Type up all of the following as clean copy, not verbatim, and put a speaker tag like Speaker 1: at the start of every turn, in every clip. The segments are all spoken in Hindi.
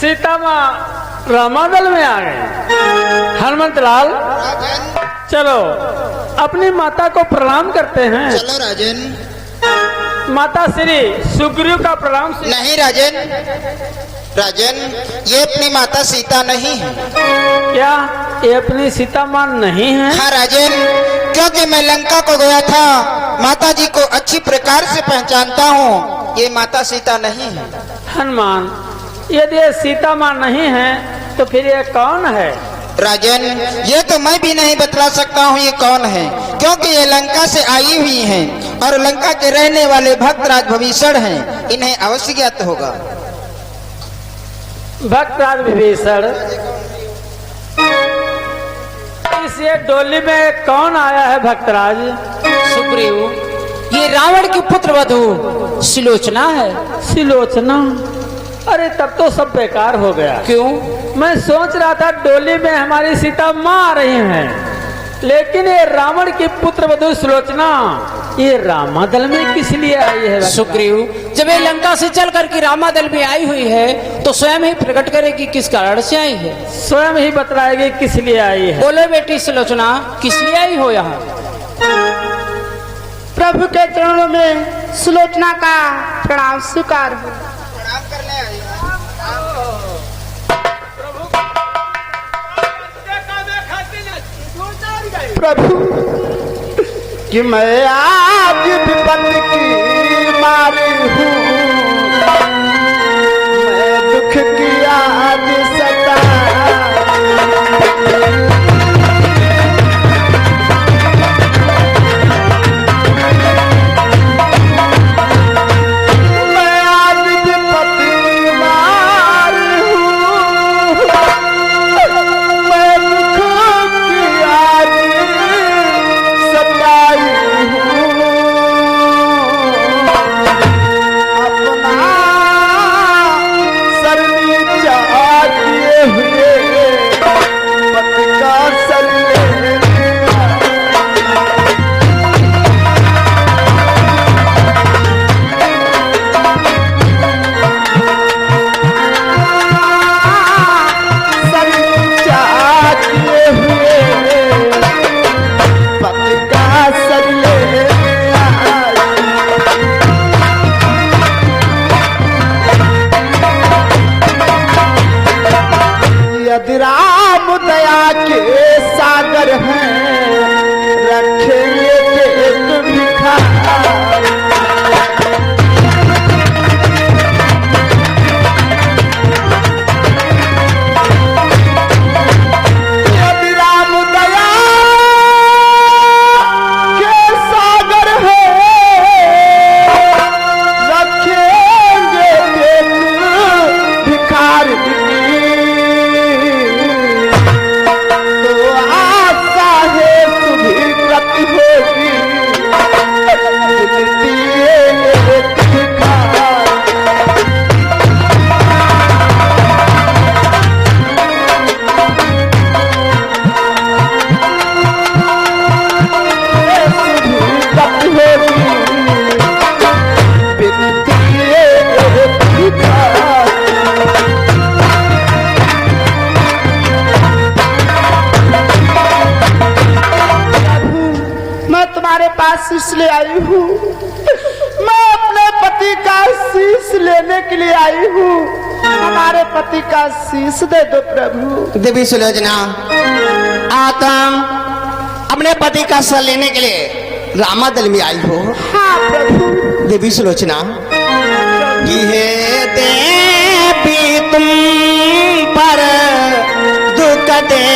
Speaker 1: सीता माँ रामादल में आ गए। हनुमंत लाल चलो अपनी माता को प्रणाम करते हैं।
Speaker 2: चलो राजन।
Speaker 1: माता श्री सुग्रीव का प्रणाम।
Speaker 2: नहीं राजन, राजन ये अपनी माता सीता नहीं है।
Speaker 1: क्या ये अपनी सीता माँ नहीं है?
Speaker 2: हाँ राजन, क्योंकि मैं लंका को गया था, माता जी को अच्छी प्रकार से पहचानता हूँ, ये माता सीता नहीं है।
Speaker 1: हनुमान यदि ये सीता माँ नहीं है तो फिर ये कौन है?
Speaker 2: राजन ये तो मैं भी नहीं बतला सकता हूँ ये कौन है, क्योंकि ये लंका से आई हुई हैं और लंका के रहने वाले भक्तराज विभीषण हैं, इन्हें अवश्य ज्ञात होगा।
Speaker 1: भक्तराज विभीषण, इस ये डोली में कौन आया है भक्तराज?
Speaker 3: सुग्रीव, ये रावण की पुत्र वधू सुलोचना है।
Speaker 1: सुलोचना? अरे तब तो सब बेकार हो गया।
Speaker 3: क्यों?
Speaker 1: मैं सोच रहा था डोली में हमारी सीता माँ आ रही हैं, लेकिन ये रावण की पुत्र वधू सुलोचना ये रामादल में किस लिए आई है?
Speaker 3: सुग्रीव, जब ये लंका से चल करके रामादल में आई हुई है तो स्वयं ही प्रकट करेगी किस कारण से आई है।
Speaker 1: स्वयं ही बतलाएगी किस लिए आई है।
Speaker 3: बोले बेटी सुलोचना, किस लिए आई हो यहाँ?
Speaker 4: प्रभु के चरणों में सुलोचना का प्रणाम स्वीकार हो। प्रभु कि मैं आज विपत्ति की मारी हूँ, मैं दुख की याद सता, मैं आज विपत्ति की मारी हूँ, मैं दुख की याद सताई हूँ, अपना सर नीचा किए हुए पति का सर लेने सर नीचा किए हुए पति का सर लेने आई। यदि राम दया के सागर हैं, रखेंगे एक भिखारी। यदि राम दया के सागर हैं, रखेंगे एक भिखारी। तो आशा है तुम्हें गति होगी, मिलती है एक भिखारी। गति होगी, मिलती है एक भिखारी। मैं तुम्हारे पास इसलिए आई हूँ, मैं अपने पति का शीश लेने के लिए आई हूँ, हमारे पति का शीश दे दो प्रभु।
Speaker 2: देवी सुलोचना, आता अपने पति का सर लेने के लिए रामादल में आई हो।
Speaker 4: हाँ प्रभु।
Speaker 2: देवी सुलोचना, ये देवी तुम पर दुख दे,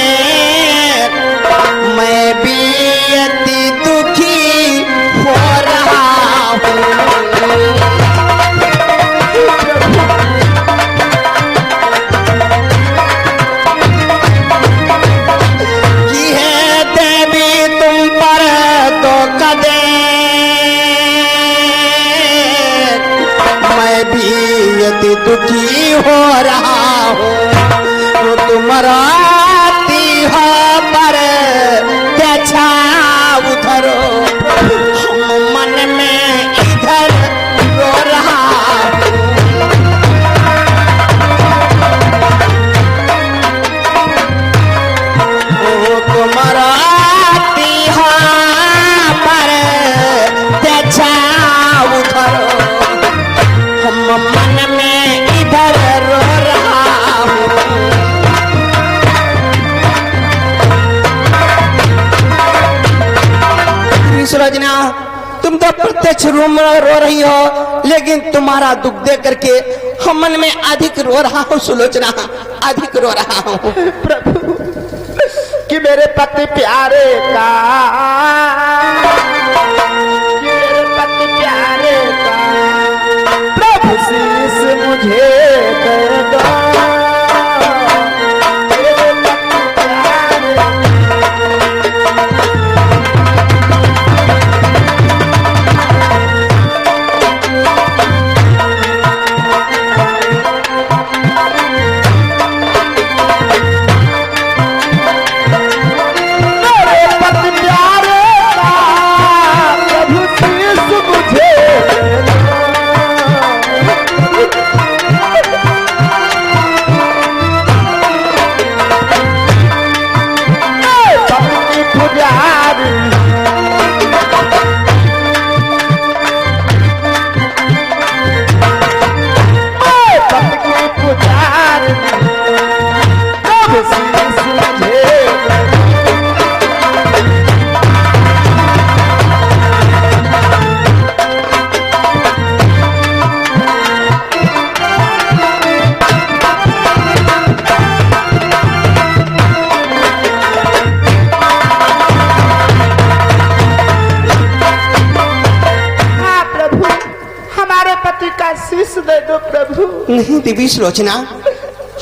Speaker 2: मैं भी अति दुखी हो रहा हूँ। ये देवी तुम पर दुख दे, मैं भी अति दुखी हो रहा हूँ। तो तुम्हारा पर देखा उधरो, हम मन में इधर रो रहा हूँ।
Speaker 5: रूम में रो रही हो, लेकिन तुम्हारा दुख देख करके हम मन में अधिक रो रहा हूँ सुलोचना, अधिक रो रहा हूँ।
Speaker 4: प्रभु कि मेरे पति प्यारे का, कि मेरे पति प्यारे का प्रभु शीश मुझे दे दो। मेरे पति प्यारे शीश दे दो प्रभु।
Speaker 5: नहीं देवी सुलोचना,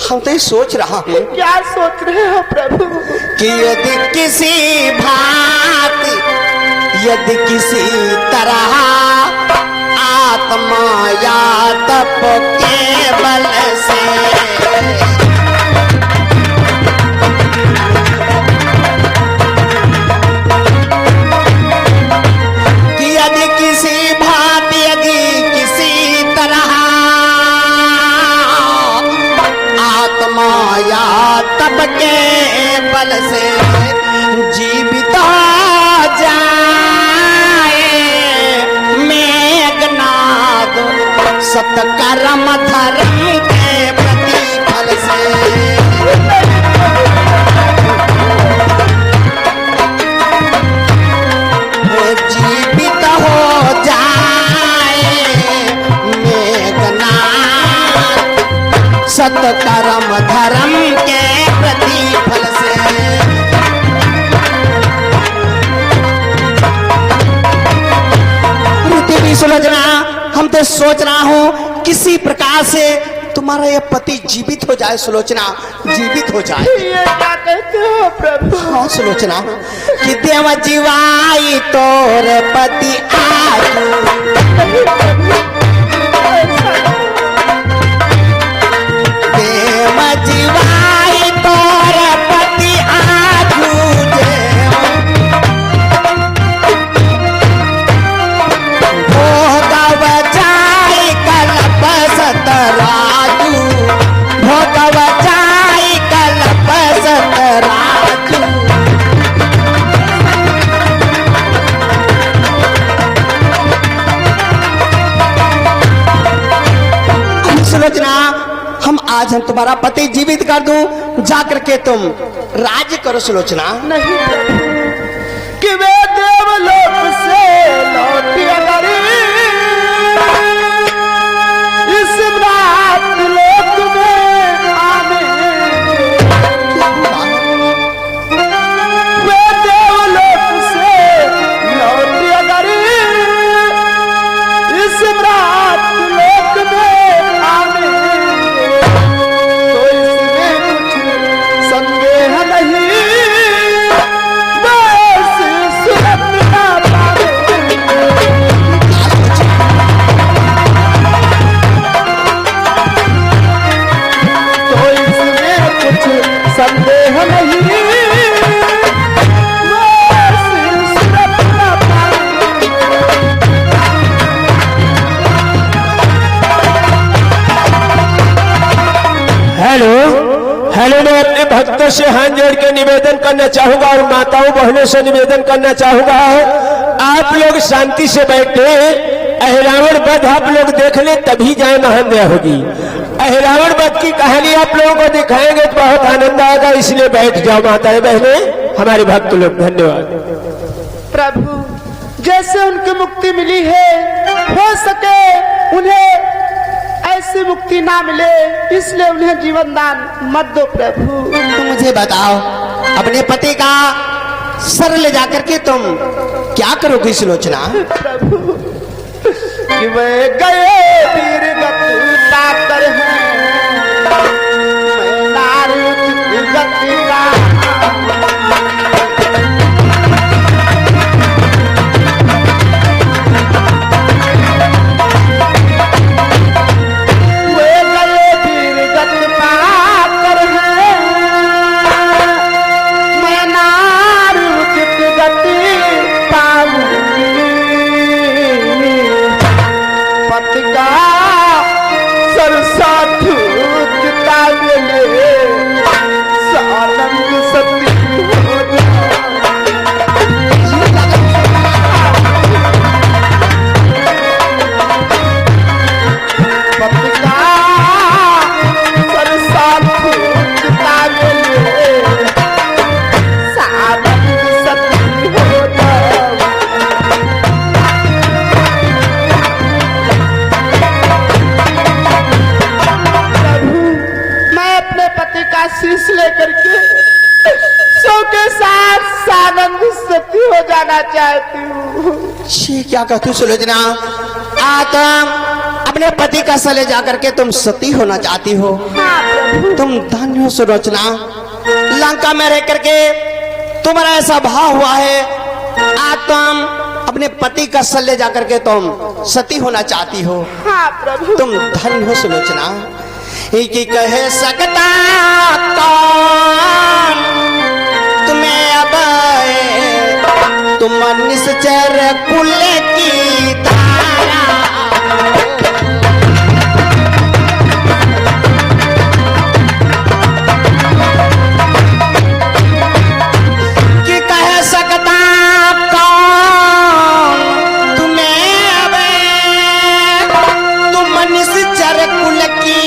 Speaker 5: हम तो सोच रहा हूँ।
Speaker 4: क्या सोच रहे हो प्रभु?
Speaker 5: कि यदि किसी भांति, यदि किसी तरह आत्मा या तप के बल से के बल से जीवित हो जाए मेघनाद सत्कर्म धर्म के प्रतिफल से। जीवित हो जाए मेघनाद सत्कर्म धर्म के प्रतिफल से। देवी सुलोचना, हम तो सोच रहा हूँ किसी प्रकार से तुम्हारा ये पति जीवित हो जाए सुलोचना, जीवित हो जाए।
Speaker 4: ये क्या कहते हो प्रभु?
Speaker 5: हाँ सुलोचना, कि देव जीवाई तोर पति जीवाई तोर पति आजू भोगव जाई कल्प सतराजू, भोगव जाई कल्प सतराजू। सुलोचना, आज हम तुम्हारा पति जीवित कर दूं, जाकर के तुम राज्य करो सुलोचना।
Speaker 4: नहीं प्रभु, कि वे देवलोक से लौटी अगर इस रात लोक में आने, वे देवलोक से लौटी अगर इस रात लोक में आने, संदेह नहीं।
Speaker 6: हेलो हेलो, मैं अपने भक्तों से हाथ जोड़ के निवेदन करना चाहूंगा और माताओं बहनों से निवेदन करना चाहूंगा, आप लोग शांति से बैठे, अहिरावण वध आप लोग देख ले तभी जाए महान दया होगी। अहिरावण वध की कहानी आप लोगों को दिखाएंगे तो बहुत आनंद आएगा, इसलिए बैठ जाओ माताएं बहनें, हमारे भक्त लोग। धन्यवाद
Speaker 4: प्रभु। जैसे उनकी मुक्ति मिली है, हो सके उन्हें ऐसी मुक्ति ना मिले, इसलिए उन्हें जीवन दान मत दो प्रभु।
Speaker 5: तुम मुझे बताओ, अपने पति का सर ले जाकर के तुम क्या करोगी सुलोचना?
Speaker 4: प्रभु कि वे गए वीर गति पाकर हैं, मैं नारी उचित गति का आशीष लेकर के सौ के साथ सानंद सती हो जाना चाहती हूँ।
Speaker 5: छी, क्या कहती हूँ सुलोचना? तुम अपने पति का सर ले जाकर के तुम सती होना चाहती हो?
Speaker 4: हाँ प्रभु।
Speaker 5: तुम धन्य हो सुलोचना, लंका में रह करके तुम्हारा ऐसा भाव हुआ है। तुम अपने पति का सर ले जाकर के तुम सती होना चाहती हो।
Speaker 4: हाँ प्रभु।
Speaker 5: तुम धन्य हो सुलोचना। कि कह सकता कौन तुम्हें अब तुम निश्चर कुल की धारा। कि कह सकता कौन तुम्हें अब तुम निश्चर कुल की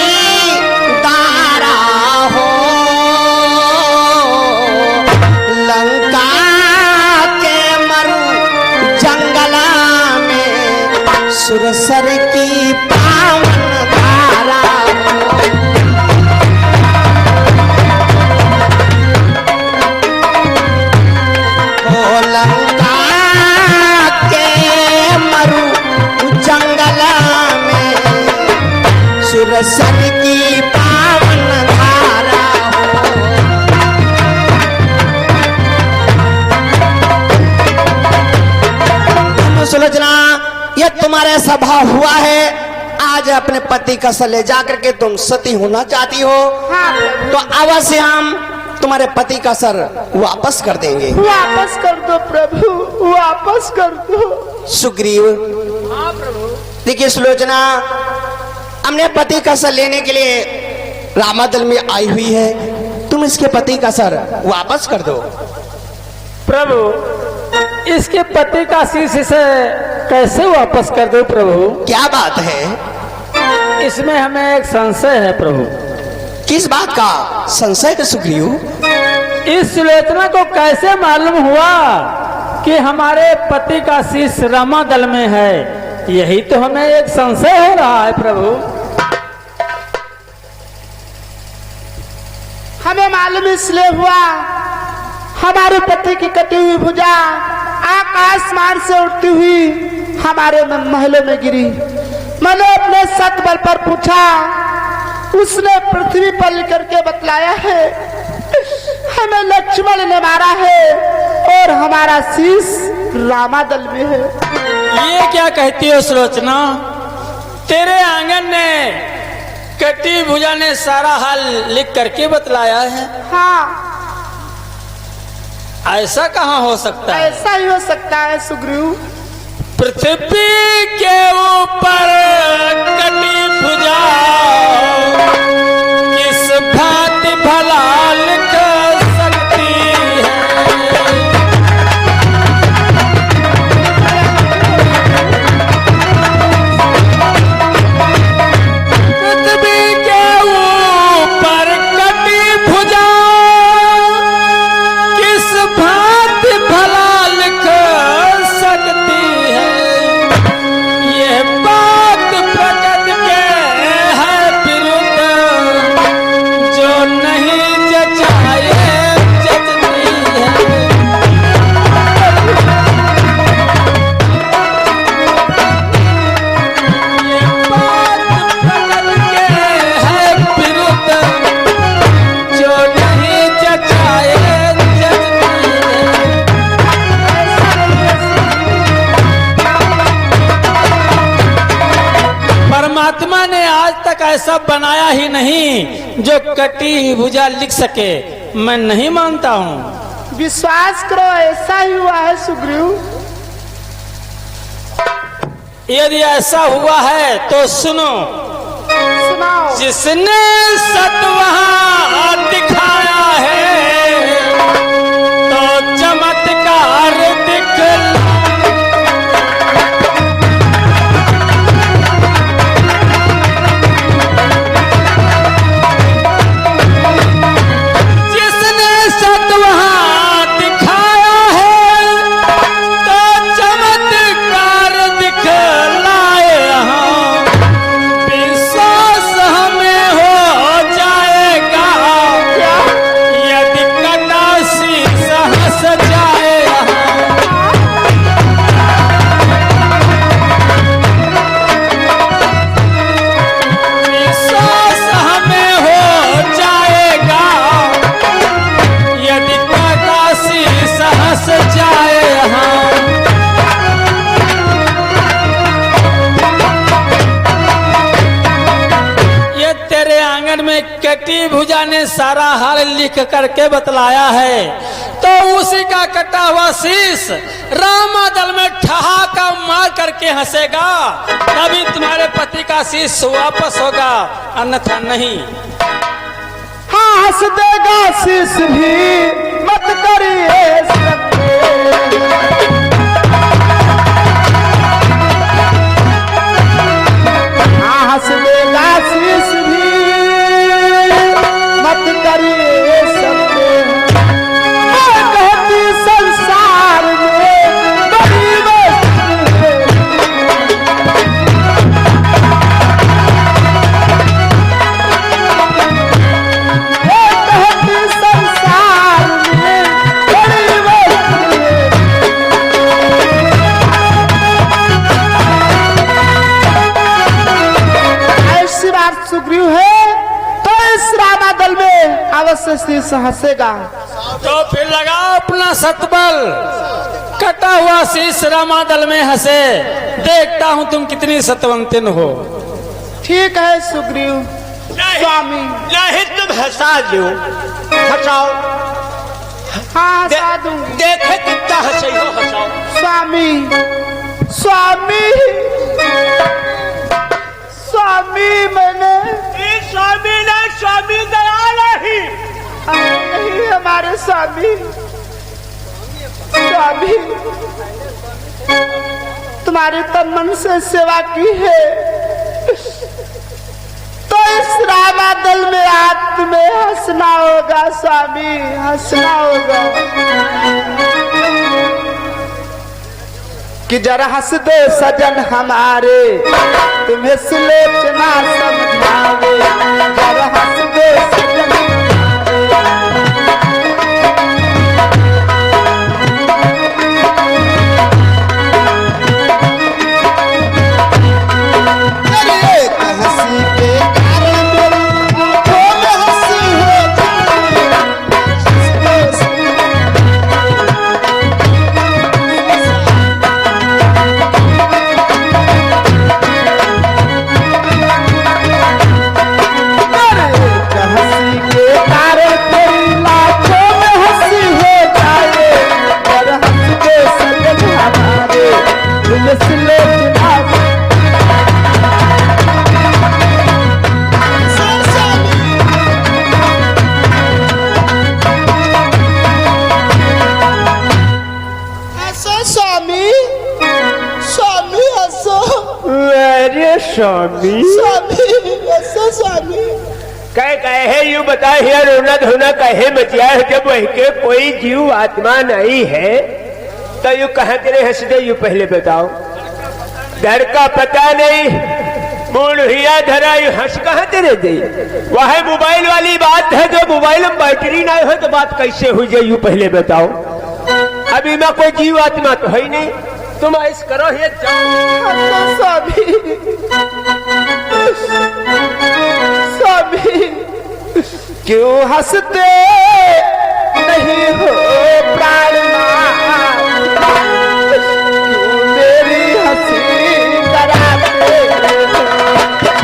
Speaker 5: सुरसर की पावन धारा हो लंका के मरु जंगल में सुरसर की पावन धारा हो। सुलोचना, ये तुम्हारा स्वभाव हुआ है। आज अपने पति का सर ले जाकर के तुम सती होना चाहती हो।
Speaker 4: हाँ प्रभु।
Speaker 5: तो अवश्य हम तुम्हारे पति का सर वापस कर देंगे।
Speaker 4: वापस कर दो प्रभु, वापस कर दो।
Speaker 5: सुग्रीव, देखिए सुलोचना, अपने पति का सर लेने के लिए रामादल में आई हुई है। तुम इसके पति का सर वापस कर दो।
Speaker 1: प्रभु, इसके पति का शीश इसे कैसे वापस कर दो प्रभु?
Speaker 5: क्या बात है?
Speaker 1: इसमें हमें एक संशय है प्रभु।
Speaker 5: किस बात का संशय है सुग्रीव?
Speaker 1: इस सुलोचना को कैसे मालूम हुआ कि हमारे पति का शीश रामादल में है? यही तो हमें एक संशय हो रहा है प्रभु।
Speaker 4: हमें मालूम इसलिए हुआ, हमारे पति की कटी हुई भुजा आकाशमान से उड़ती हुई हमारे महलों में गिरी। मैंने अपने सत बल पर पूछा, उसने पृथ्वी पर लिख करके बतलाया है हमें लक्ष्मण ने मारा है और हमारा शीश रामादल में है।
Speaker 1: ये क्या कहती हो सुलोचना? तेरे आंगन ने कटी भुजा ने सारा हाल लिख करके बतलाया है?
Speaker 4: हाँ,
Speaker 1: ऐसा कहाँ हो सकता है?
Speaker 4: ऐसा ही हो सकता है सुग्रीव।
Speaker 1: पृथ्वी के ऊपर कटी भुजा किस भांति भला लिख सकती है? पृथ्वी के ऊपर कटी भुजा किस भांति भला लिख सकती परमात्मा ने आज तक ऐसा बनाया ही नहीं जो कटी भुजा लिख सके। मैं नहीं मानता हूँ।
Speaker 4: विश्वास करो ऐसा ही हुआ है सुग्रीव।
Speaker 1: यदि ऐसा हुआ है तो सुनो।
Speaker 4: सुनाओ।
Speaker 1: जिसने सतवहां दिखाया है तो चमत्कार दिखला। जिसने सतवहां दिखाया है तो चमत्कार दिखलाए हम। विश्वास हमें हो जाएगा यदि कटासी सहस जाए हम। विश्वास हमें हो जाएगा यदि कटासी सहस जाए हम। ये तेरे आंगन में कटी भुजा ने सारा हाल लिख करके बतलाया है, तो उसी का कटा हुआ शीश रामादल में ठहाका मार करके हंसेगा, तभी तुम्हारे पति का शीश वापस होगा, अन्यथा नहीं।
Speaker 4: हाँ हंस देगा शीश भी मत करिए सत्य। हाँ हंस देगा शीश भी मत करिए सत्य। मैं कहती संसार में बड़ी वस्तु है। संसार में बड़ी वस्तु है। ऐसी बात सुग्रीव है तो इस रामादल में अवश्य शीश हंसेगा।
Speaker 1: तो फिर लगाओ अपना सतबल, कटा हुआ शीश रामादल में हंसे, देखता हूं तुम कितनी सतवंतिन हो।
Speaker 4: ठीक है सुग्रीव स्वामी।
Speaker 5: नहीं तुम हंसा दो, हंसाओ।
Speaker 4: हाँ हंसा दूंगी।
Speaker 5: देखे कितना हंसे हो, हंसाओ।
Speaker 4: स्वामी स्वामी स्वामी मैंने
Speaker 5: स्वामी ने स्वामी दयाल ही
Speaker 4: नहीं हमारे स्वामी। स्वामी तुम्हारे तन मन से सेवा की है तो इस रामादल में आज तुम्हें हंसना होगा स्वामी, हंसना होगा। कि जरा हंस दो सजन हमारे तुम्हें सुलोचना समझावे। जरा हंस दो सजन
Speaker 6: स्वामी
Speaker 4: स्वामी
Speaker 6: कहे यूं बताए है रोना धोना कहे मचिया है। जब वही के कोई जीव आत्मा नहीं है तो यू कहा तेरे हंस दे, यू पहले बताओ। डर का पता नहीं मुड़िया धरा यू हंस कहा तेरे दे। वह मोबाइल वाली बात है, जो मोबाइल में बैटरी नहीं हो तो बात कैसे हुई जाए, यू पहले बताओ। अभी मैं कोई जीव आत्मा तो है ही नहीं, तुम ऐसा करो ये
Speaker 4: स्वामी स्वामी क्यों हंसते नहीं हो प्राणनाथ, क्यों मेरी हंसी कराते हो।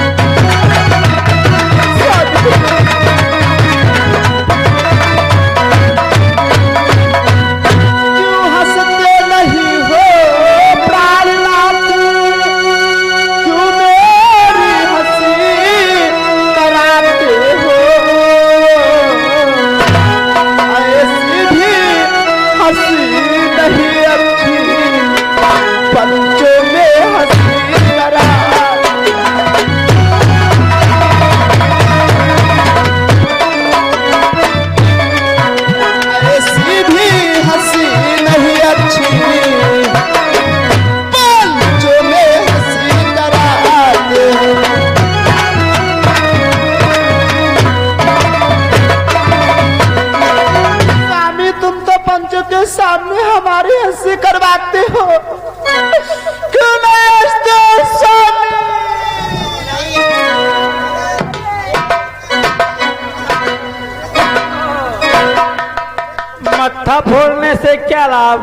Speaker 1: क्या लाभ?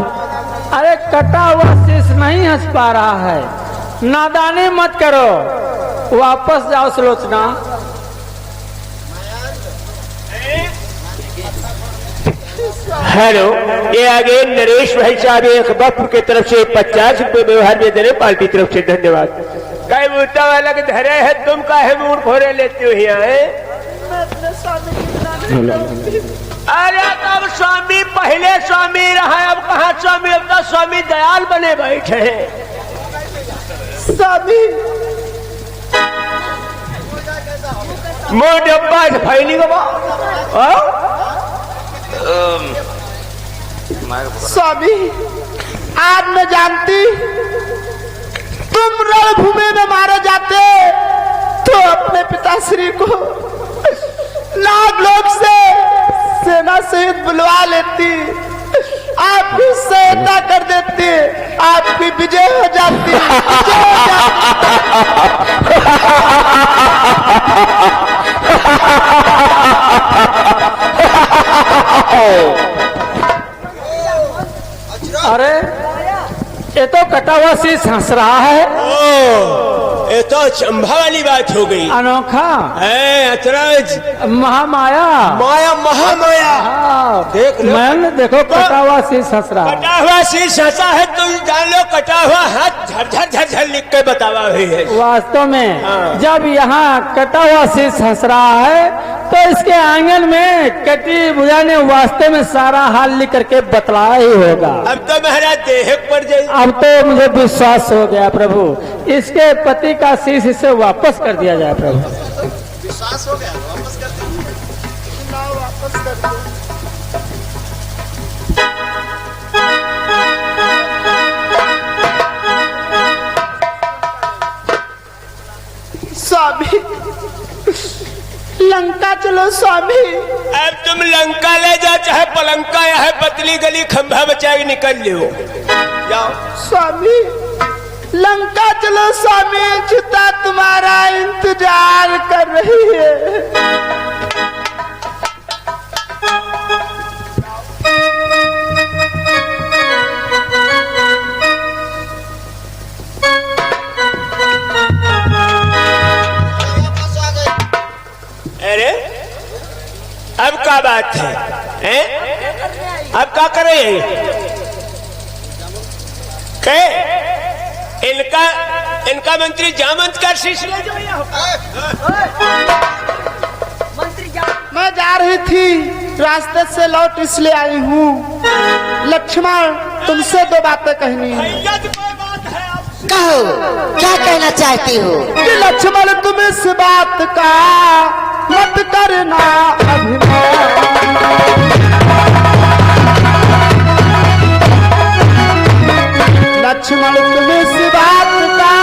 Speaker 1: अरे कटा हुआ शीश नहीं हंस पा रहा है। नादानी मत करो, वापस जाओ सुलोचना।
Speaker 6: हेलो, ये आगे नरेश भाई साहब एक बफ की तरफ से 50 रुपए व्यवहार में दे रहे, पार्टी तरफ से धन्यवाद। कई बूटा वाला के धरे है, तुम काहे मूड खोरे लेते हो यहाँ है? अरे तब स्वामी पहले स्वामी रहा, अब कहाँ स्वामी? अब तो स्वामी दयाल बने बैठे हैं।
Speaker 4: स्वामी
Speaker 6: मोर डब्बा फैली गवा।
Speaker 4: स्वामी, आज मैं जानती तुम रणभूमि में मारे जाते तो अपने पिताश्री को नागलोक से सेना सहित बुलवा लेती, आपकी सहायता कर देती, आपकी विजय हो जाती,
Speaker 1: अरे ये तो कटा हुआ शीश हंस रहा है।
Speaker 6: ओ, ये तो चंबा वाली बात हो गई।
Speaker 1: अनोखा
Speaker 6: है अतरज,
Speaker 1: महामाया,
Speaker 6: माया महामाया। देख लो,
Speaker 1: मैंने देखो कटा हुआ शीश हंस रहा है।
Speaker 6: कटा हुआ शीश हंसा है तो जान लो कटा हुआ हाथ झरझर झरझर लिख के बतावा हुई है।
Speaker 1: वास्तव में
Speaker 6: हाँ।
Speaker 1: जब यहाँ कटा हुआ शीश हंस रहा है तो इसके आंगन में कटी भुजा ने वास्तव में सारा हाल लिख करके बतलाया ही होगा।
Speaker 6: अब तो महाराज देह पर जाए।
Speaker 1: अब तो मुझे विश्वास हो गया प्रभु, इसके पति का शीश इसे वापस कर दिया जाए प्रभु।
Speaker 4: विश्वास हो गया, वापस कर दो, वापस कर दो। स्वामी, लंका चलो स्वामी।
Speaker 6: अब तुम लंका ले जा, चाहे पलंका या है पतली गली खंभा बचा के निकल लो। जाओ
Speaker 4: स्वामी, लंका चलो स्वामी, चिता तुम्हारा इंतजार कर रही है।
Speaker 6: अरे अब क्या बात है, हैं? अब क्या करे? इनका मंत्री जामंत का शीश ले जाओ यहाँ।
Speaker 4: मैं जा रही थी, रास्ते से लौट इसलिए आई हूँ। लक्ष्मण, तुमसे दो बातें कहनी है।
Speaker 6: भैया जी कोई बात है आपसे?
Speaker 2: कहो, क्या कहना चाहती हो?
Speaker 4: कि लक्ष्मण, तुम इस बात का मत करना अभिमान। लक्ष्मण, तुम इस बात का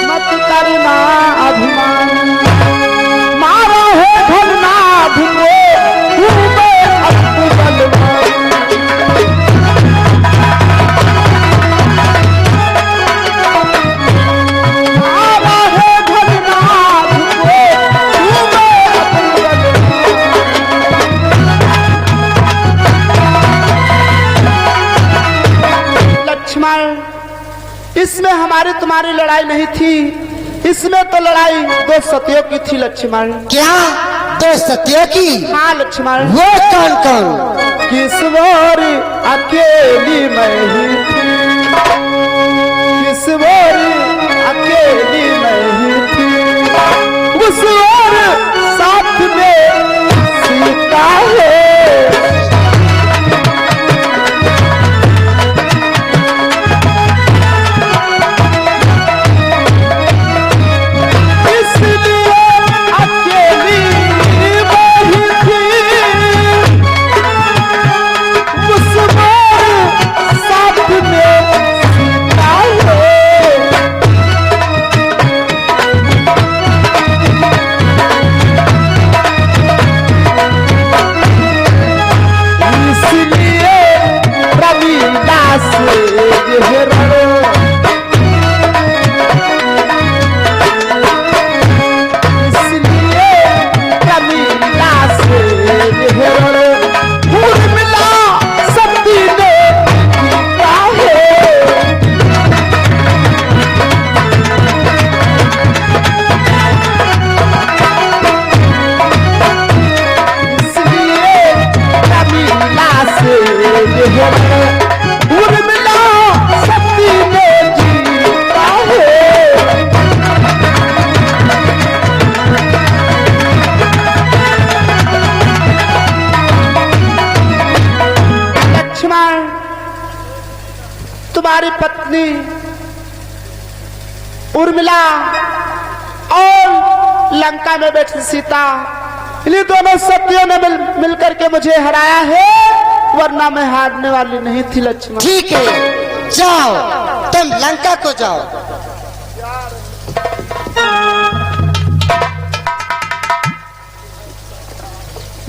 Speaker 4: मत करना अभिमान। मारो है धननाथ को, घूमे अक्बल इसमें हमारी तुम्हारी लड़ाई नहीं थी, इसमें तो लड़ाई दो सतियों की थी लक्ष्मण।
Speaker 2: क्या दो सतियों की?
Speaker 4: हाँ लक्ष्मण।
Speaker 2: वो कौन कौन?
Speaker 4: किस ओर अकेली मैं ही थी, किस ओर अकेली मैं ही थी, उस ओर साथ में सीता है। पत्नी उर्मिला और लंका में बैठी सीता, इन्हीं दोनों सतियों ने मिलकर के मुझे हराया है, वरना मैं हारने वाली नहीं थी लक्ष्मण।
Speaker 2: ठीक है, जाओ तुम लंका को जाओ।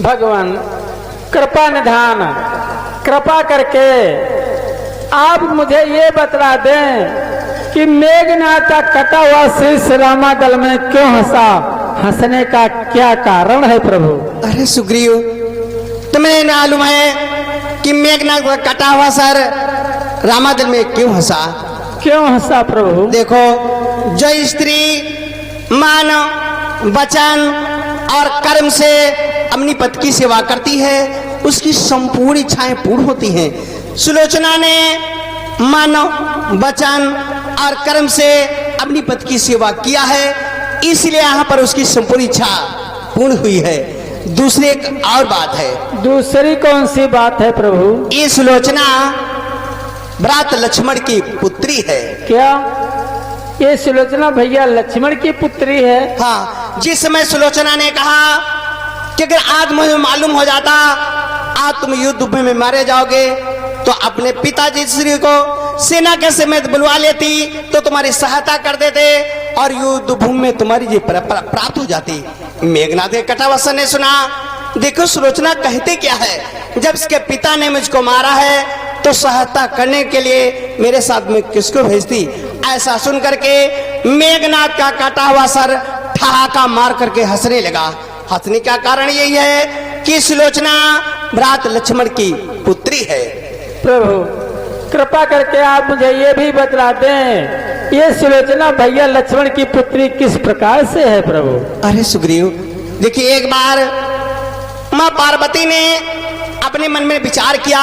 Speaker 1: भगवान कृपा निधान, कृपा करके आप मुझे ये बतला दें कि मेघनाथ का कटा हुआ शीश रामादल में क्यों हंसा, हंसने का क्या कारण है प्रभु?
Speaker 5: अरे सुग्रीव, तुम्हें मालूम है कि मेघनाथ का कटा हुआ सर रामादल में क्यों हंसा?
Speaker 1: क्यों हंसा प्रभु?
Speaker 5: देखो, जो स्त्री मान, वचन और कर्म से अपनी पति की सेवा करती है, उसकी संपूर्ण इच्छाएं पूर्ण होती हैं। सुलोचना ने मन, वचन और कर्म से अपनी पति की सेवा किया है, इसलिए यहाँ पर उसकी संपूर्ण इच्छा पूर्ण हुई है। दूसरी एक और बात है।
Speaker 1: दूसरी कौन सी बात है प्रभु?
Speaker 5: ये सुलोचना भ्रात लक्ष्मण की पुत्री है।
Speaker 1: क्या ये सुलोचना भैया लक्ष्मण की पुत्री है?
Speaker 5: हाँ, जिस समय सुलोचना ने कहा कि अगर आज मुझे मालूम हो जाता आज तुम युद्ध में मारे जाओगे, तो अपने पिताजी श्री को सेना के समेत बुलवा लेती, तो तुम्हारी सहायता कर देते और युद्ध भूमि में तुम्हारी जी प्राप्त हो जाती। मेघनाथ के कटावसन ने सुना, देखो सुलोचना कहते क्या है, जब इसके पिता ने मुझको मारा है तो सहायता करने के लिए मेरे साथ में किसको भेजती? ऐसा सुन करके मेघनाथ का काटा हुआ सर ठहाका मार करके हंसने लगा। हंसने का कारण यही है कि सुलोचना भ्रात लक्ष्मण की पुत्री है।
Speaker 1: प्रभु कृपा करके आप मुझे ये भी बतला दें, ये सुलोचना भैया लक्ष्मण की पुत्री किस प्रकार से है प्रभु?
Speaker 5: अरे सुग्रीव, देखिए, एक बार माँ पार्वती ने अपने मन में विचार किया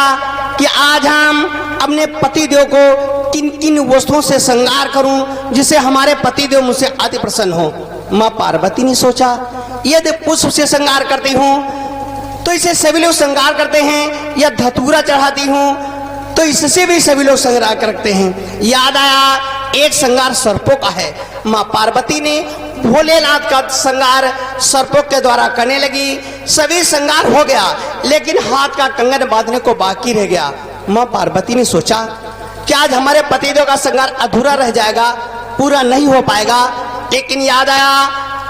Speaker 5: कि आज हम अपने पतिदेव को किन किन वस्तुओं से श्रृंगार करूं जिससे हमारे पतिदेव मुझसे अति प्रसन्न हो। माँ पार्वती ने सोचा, यदि पुष्प से श्रृंगार करती हूँ तो इसे सभी लोग श्रृंगार करते हैं, या धतूरा चढ़ाती हूँ तो इससे भी सभी लोग श्रृंगार करते हैं। याद आया एक श्रृंगार सर्पों का है। माँ पार्वती ने भोलेनाथ का श्रृंगार सर्पों के द्वारा करने लगी। सभी श्रृंगार हो गया, लेकिन हाथ का कंगन बांधने को बाकी रह गया। माँ पार्वती ने सोचा कि आज हमारे पतिदेव का श्रृंगार अधूरा रह जाएगा, पूरा नहीं हो पाएगा। लेकिन याद आया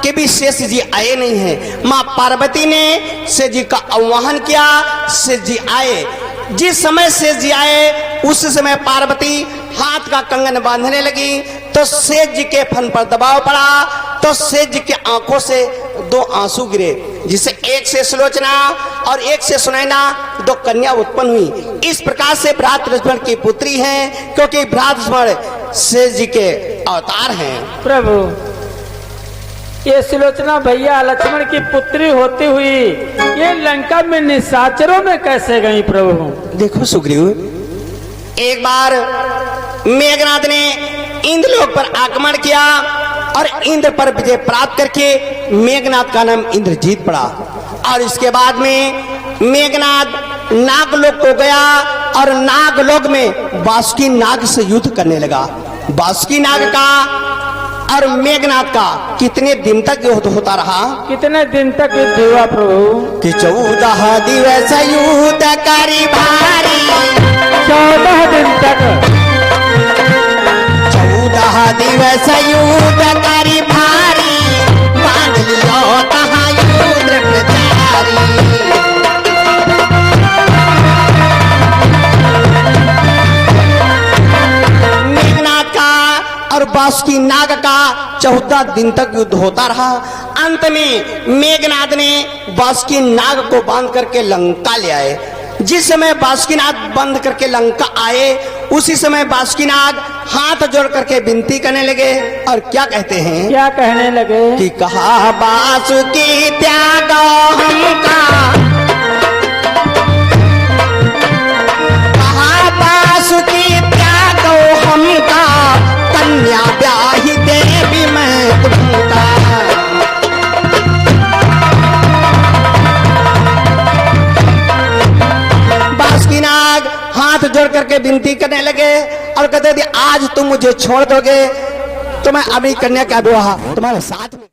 Speaker 5: कि भी शेष जी आए नहीं हैं। माँ पार्वती ने शेष जी का आह्वान किया, शेष जी आए। जिस समय शेष जी आए उस समय पार्वती हाथ का कंगन बांधने लगी, तो शेष जी के फन पर दबाव पड़ा, तो शेष जी की आंखों से दो आंसू गिरे, जिससे एक से सुलोचना और एक से सुनैना दो कन्या उत्पन्न हुई। इस प्रकार से भ्रात लक्ष्मण की पुत्री हैं, क्योंकि भ्रात लक्ष्मण शेष जी के अवतार हैं।
Speaker 1: प्रभु ये सुलोचना भैया लक्ष्मण की पुत्री होती हुई ये लंका में निशाचरों में कैसे गई प्रभु?
Speaker 5: देखो सुग्रीव, एक बार मेघनाथ ने इंद्रलोक पर आक्रमण किया और इंद्र पर विजय प्राप्त करके मेघनाथ का नाम इंद्रजीत पड़ा। और इसके बाद में मेघनाथ नागलोक को गया और नागलोक में बासुकी नाग से युद्ध करने लगा। बासुकी नाग का और मेघनाथ का कितने दिन तक युद्ध होता रहा?
Speaker 1: कितने दिन तक युद्ध हुआ प्रभु?
Speaker 5: कि 14 दिवस युद्ध करी भारी।
Speaker 1: 14 दिन तक
Speaker 5: 14 दिवस युद्ध करी भारी, बांध लियो तहाँ युद्ध प्रचारी। मेघनाथ का और बासुकी नाग का 14 दिन तक युद्ध होता रहा। अंत में मेघनाथ ने बासुकी नाग को बांध करके लंका ले आए। जिस समय बासुकीनाग बंद करके लंका आए, उसी समय बासुकीनाग हाथ जोड़ करके विनती करने लगे। और क्या कहते हैं?
Speaker 1: क्या कहने लगे?
Speaker 5: कि कहा बासुकी त्यागो हमका, कहा बासुकी त्यागो हमका, कन्या ब्याही देवी मैं तुमका। बासुकीनाग हाथ जोड़ करके विनती करने लगे और कहते थे आज तुम मुझे छोड़ दोगे तो मैं अभी कन्या का विवाह तुम्हारे साथ में